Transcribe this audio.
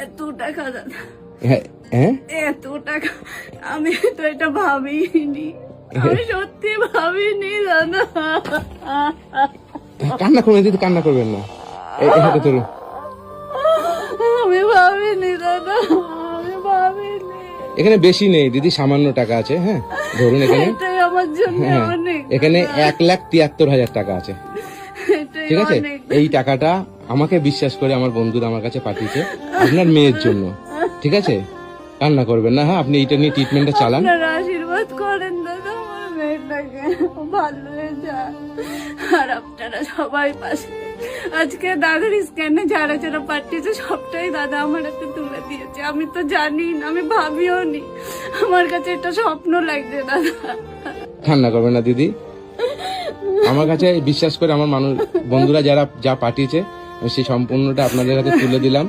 এত টাকা দাদা, হ্যাঁ এত টাকা আমি তো এটা ভাবিনি, আমি সত্যি ভাবিনি দাদা। কান্না করবেন দিদি, কান্না করবেন না। এটা ধরুন। আমি ভাবিনি দাদা, আমি ভাবিনি। এখানে বেশি নেই দিদি, সামান্য টাকা আছে। হ্যাঁ ধরুন, এখানে এটাই আমার জন্য হ্যাঁ অনেক। এখানে 1,73,000 টাকা আছে। এটাই ঠিক আছে, অনেক। এই টাকাটা আমাকে বিশ্বাস করে আমার বন্ধুরা আমার কাছে পাঠিয়েছে আপনার মেয়ের জন্য। ঠিক আছে, কান্না করবেন না। হ্যাঁ, আপনি এইটা নিয়ে ট্রিটমেন্টটা চালান। আপনারা আশীর্বাদ করেন দাদা, আমার মেয়েটাকে ভালো হয়ে যায়। আর আপনারা সবাই পাশে। আজকে দাদার স্ক্যানে যারা যারা পাঠিয়েছে সবটাই দাদা আমার হাতে তুলে দিয়েছে। আমি তো জানি না, আমি ভাবিও নি, আমার কাছে এটা স্বপ্ন লাগছে দাদা। কান্না করবেন না দিদি, আমার কাছে বিশ্বাস করে আমার মানুষ বন্ধুরা যারা যা পাঠিয়েছে আমি সেই সম্পূর্ণটা আপনাদের কাছে তুলে দিলাম।